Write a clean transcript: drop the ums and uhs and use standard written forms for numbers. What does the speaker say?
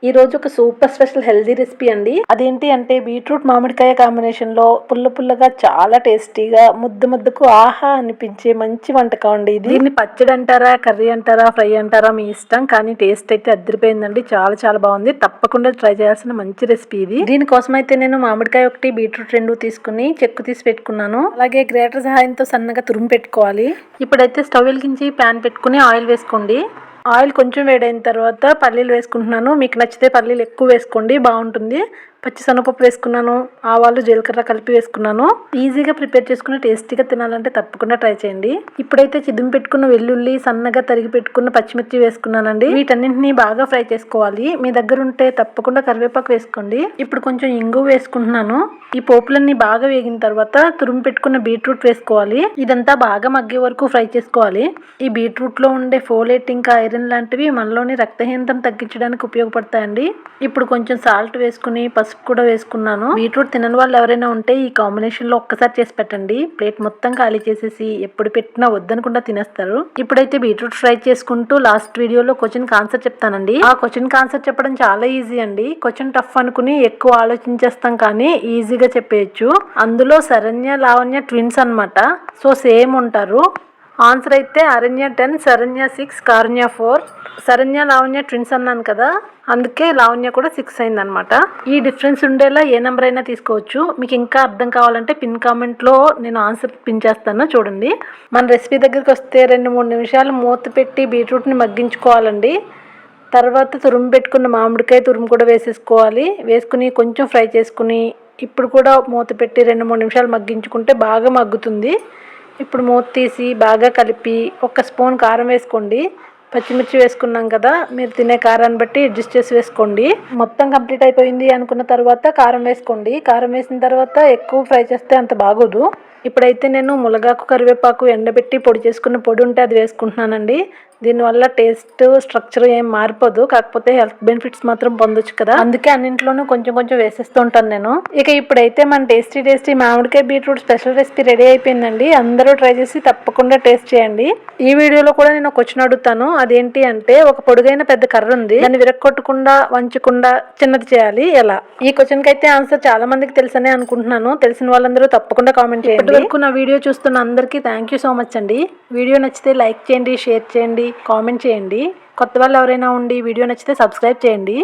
ఈ రోజు ఒక సూపర్ స్పెషల్ హెల్దీ రెసిపీ అండి. అదేంటి అంటే బీట్రూట్ మామిడికాయ కాంబినేషన్ లో పుల్ల పుల్లగా చాలా టేస్టీగా ముద్దకు ఆహా అనిపించే మంచి వంటకం అండి ఇది. దీన్ని పచ్చడి అంటారా, కర్రీ అంటారా, ఫ్రై అంటారా మీ ఇష్టం, కానీ టేస్ట్ అయితే అదిరిపోయిందండి. చాలా బాగుంది. తప్పకుండా ట్రై చేయాల్సిన మంచి రెసిపీ ఇది. దీనికోసం అయితే నేను మామిడికాయ ఒకటి, బీట్రూట్ 2 తీసుకుని చెక్కు తీసి పెట్టుకున్నాను. అలాగే గ్రేటర్ సహాయంతో సన్నగా తురుము పెట్టుకోవాలి. ఇప్పుడైతే స్టవ్ వెలిగించి ప్యాన్ పెట్టుకుని ఆయిల్ వేసుకోండి. ఆయిల్ కొంచెం వేడైన తర్వాత పల్లీలు వేసుకుంటున్నాను. మీకు నచ్చితే పల్లీలు ఎక్కువ వేసుకోండి, బాగుంటుంది. పచ్చిశనగపప్పు వేసుకున్నాను. ఆవాలు, జీలకర్ర కలిపి వేసుకున్నాను. ఈజీగా ప్రిపేర్ చేసుకుని టేస్టీగా తినాలంటే తప్పకుండా ట్రై చేయండి. ఇప్పుడైతే చిదిమి పెట్టుకున్న వెల్లుల్లి, సన్నగా తరిగి పెట్టుకున్న పచ్చిమిర్చి వేసుకున్నానండి. వీటన్నింటినీ బాగా ఫ్రై చేసుకోవాలి. మీ దగ్గర ఉంటే తప్పకుండా కరివేపాకు వేసుకోండి. ఇప్పుడు కొంచెం ఇంగువ వేసుకుంటున్నాను. ఈ పోపులన్నీ బాగా వేగిన తర్వాత తురుము పెట్టుకున్న బీట్రూట్ వేసుకోవాలి. ఇదంతా బాగా మగ్గే వరకు ఫ్రై చేసుకోవాలి. ఈ బీట్రూట్ లో ఉండే ఫోలేట్ ఇంకా ఐరన్ లాంటివి మనలోని రక్తహీనతను తగ్గించడానికి ఉపయోగపడతాయండి. ఇప్పుడు కొంచెం సాల్ట్ వేసుకుని పసుపు కూడా వేసుకున్నాను. బీట్రూట్ తినని వాళ్ళు ఎవరైనా ఉంటే ఈ కాంబినేషన్ లో ఒక్కసారి చేసి పెట్టండి. ప్లేట్ మొత్తం ఖాళీ చేసేసి ఎప్పుడు పెట్టినా వద్దనకుండా తినేస్తారు. ఇప్పుడైతే బీట్రూట్ ఫ్రై చేసుకుంటూ లాస్ట్ వీడియోలో క్వశ్చన్ ఆన్సర్ చెప్తానండి. ఆ క్వశ్చన్ ఆన్సర్ చెప్పడం చాలా ఈజీ అండి. క్వశ్చన్ టఫ్ అనుకుని ఎక్కువ ఆలోచించేస్తాం, కానీ ఈజీగా చెప్పేయచ్చు. అందులో శరణ్య, లావణ్య ట్విన్స్ అన్నమాట. సో సేమ్ ఉంటారు. ఆన్సర్ అయితే అరణ్య 10, శరణ్య 6, కారుణ్య 4. శరణ్య, లావణ్య ట్విన్స్ అన్నాను కదా, అందుకే లావణ్య కూడా 6 అయిందనమాట. ఈ డిఫరెన్స్ ఉండేలా ఏ నెంబర్ అయినా తీసుకోవచ్చు. మీకు ఇంకా అర్థం కావాలంటే పిన్ కామెంట్లో నేను ఆన్సర్ పిన్ చేస్తాను, చూడండి. మన రెసిపీ దగ్గరికి వస్తే 2-3 నిమిషాలు మూత పెట్టి బీట్రూట్ని మగ్గించుకోవాలండి. తర్వాత తురుము పెట్టుకున్న మామిడికాయ తురుము కూడా వేసేసుకోవాలి. వేసుకుని కొంచెం ఫ్రై చేసుకుని ఇప్పుడు కూడా మూత పెట్టి 2-3 నిమిషాలు మగ్గించుకుంటే బాగా మగ్గుతుంది. ఇప్పుడు మూత తీసి బాగా కలిపి 1 స్పూన్ కారం వేసుకోండి. పచ్చిమిర్చి వేసుకున్నాం కదా, మీరు తినే కారాన్ని బట్టి అడ్జస్ట్ చేసి వేసుకోండి. మొత్తం కంప్లీట్ అయిపోయింది అనుకున్న తర్వాత కారం వేసుకోండి. కారం వేసిన తర్వాత ఎక్కువ ఫ్రై చేస్తే అంత బాగోదు. ఇప్పుడైతే నేను ములగాకు, కరివేపాకు ఎండబెట్టి పొడి చేసుకున్న పొడి ఉంటే అది వేసుకుంటున్నానండి. దీనివల్ల టేస్ట్ స్ట్రక్చర్ ఏం మారిపోదు, కాకపోతే హెల్త్ బెనిఫిట్స్ మాత్రం పొందొచ్చు కదా, అందుకే అన్నింట్లోనూ కొంచెం వేసేస్తూ ఉంటాను నేను. ఇక ఇప్పుడైతే మన టేస్టీ మామిడికాయ బీట్రూట్ స్పెషల్ రెసిపీ రెడీ అయిపోయిందండి. అందరూ ట్రై చేసి తప్పకుండా టేస్ట్ చేయండి. ఈ వీడియోలో కూడా నేను ఒక క్వశ్చన్ అడుగుతాను. అదేంటి అంటే, ఒక పొడుగైన పెద్ద కర్ర ఉంది, దాన్ని విరక్కొట్టకుండా, వంచకుండా చిన్నది చేయాలి ఎలా? ఈ క్వశ్చన్ కి అయితే ఆన్సర్ చాలా మందికి తెలుసనే అనుకుంటున్నాను. తెలిసిన వాళ్ళందరూ తప్పకుండా కామెంట్ చేయండి. ఇప్పటివరకు నా వీడియో చూస్తున్న అందరికీ థ్యాంక్ యూ సో మచ్ అండి. వీడియో నచ్చితే లైక్ చేయండి, షేర్ చేయండి, కామెంట్ చేయండి. కొత్త వాళ్ళు ఎవరైనా ఉండి వీడియో నచ్చితే సబ్స్క్రైబ్ చేయండి.